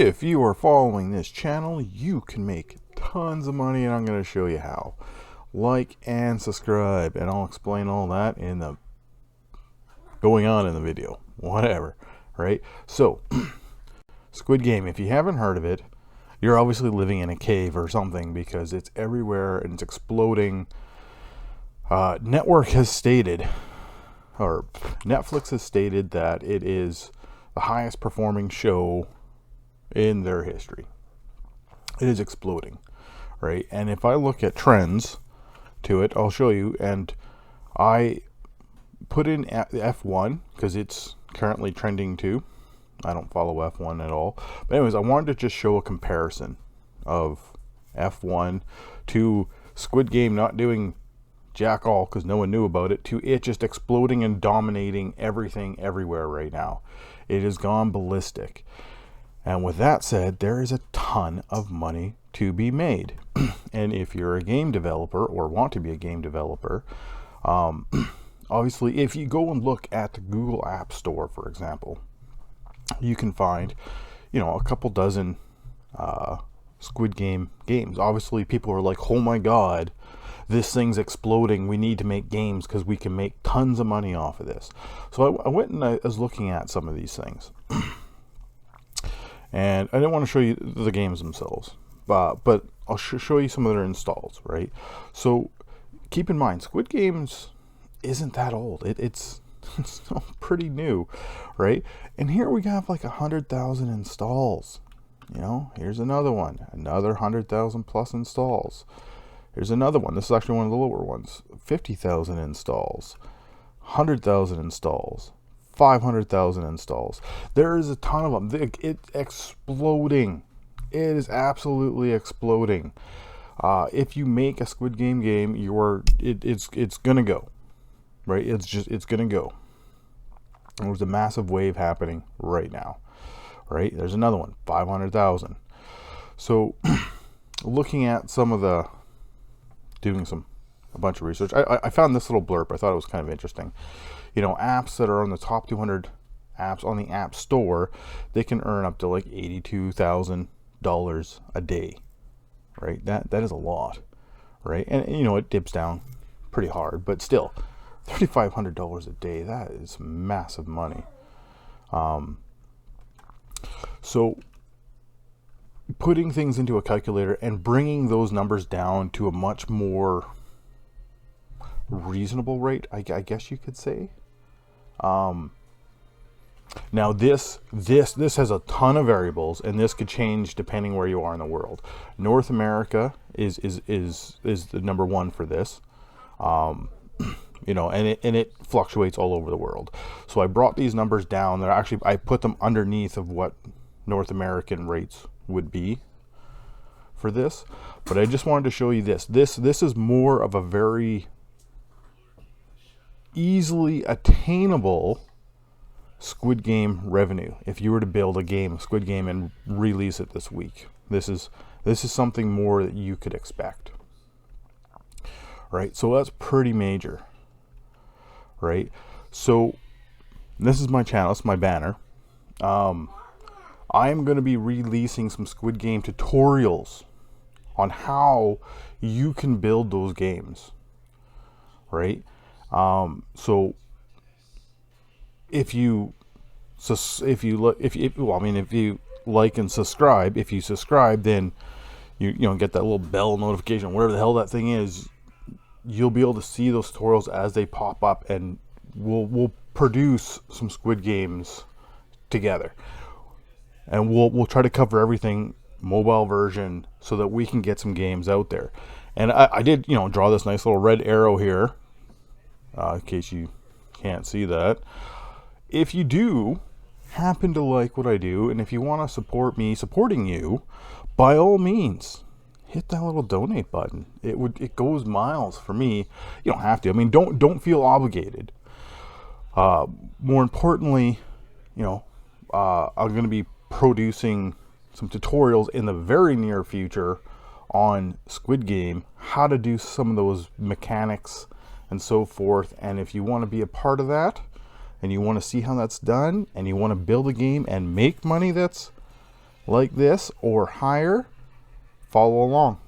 If you are following this channel, you can make tons of money, and I'm going to show you how. Like and subscribe, and I'll explain all that in the going on in the video, whatever, right? So, Squid Game, if you haven't heard of it, you're obviously living in a cave or something, because it's everywhere and it's exploding. Network has stated, or Netflix has stated, that it is the highest performing show in their history. It is exploding, right? And if I look at trends to it, I'll show you. And I put in F1 because it's currently trending too. I don't follow F1 at all, but anyways, I wanted to just show a comparison of F1 to Squid Game not doing jack all because no one knew about it, to it just exploding and dominating everything everywhere right now. It has gone ballistic. And with that said, there is a ton of money to be made. And if you're a game developer or want to be a game developer, obviously if you go and look at the Google App Store, for example, you can find, a couple dozen Squid Game games. Obviously people are like, oh my god, this thing's exploding, we need to make games because we can make tons of money off of this. So I went and I was looking at some of these things. And I didn't want to show you the games themselves, but I'll show you some of their installs, right? So keep in mind, Squid Games isn't that old. It's still pretty new, right? And here we have like 100,000 installs. Here's another one, another 100,000 plus installs. Here's another one. This is actually one of the lower ones. 50,000 installs, 100,000 installs, 500,000 installs. There is a ton of them. It's exploding. It is absolutely exploding. If you make a Squid Game game, it's gonna go, right? It's gonna go. There's a massive wave happening right now, right? There's another one, 500,000. So, looking at doing a bunch of research, I found this little blurb. I thought it was kind of interesting. Apps that are on the top 200 apps on the App Store, they can earn up to like $82,000 a day, right? That is a lot, right? And it dips down pretty hard, but still, $3,500 a day, that is massive money. So putting things into a calculator and bringing those numbers down to a much more reasonable rate, I guess you could say. Now this has a ton of variables, and this could change depending where you are in the world. North America is the number one for this, and it fluctuates all over the world. So I brought these numbers down. I put them underneath of what North American rates would be for this, but I just wanted to show you this. This is more of a very easily attainable Squid Game revenue. If you were to build a game, Squid Game, and release it this week, this is something more that you could expect, right? So that's pretty major, right? So this is my channel, it's my banner. I am going to be releasing some Squid Game tutorials on how you can build those games, right? So if you like and subscribe, if you subscribe, then you get that little bell notification, whatever the hell that thing is. You'll be able to see those tutorials as they pop up, and we'll produce some Squid Games together, and we'll try to cover everything mobile version so that we can get some games out there. And I did draw this nice little red arrow here, in case you can't see that. If you do happen to like what I do, and if you want to support me supporting you, by all means hit that little donate button. It goes miles for me. You don't have to. I mean, don't feel obligated. More importantly, I'm going to be producing some tutorials in the very near future on Squid Game, how to do some of those mechanics and so forth. And if you want to be a part of that, and you want to see how that's done, and you want to build a game and make money that's like this or higher, follow along.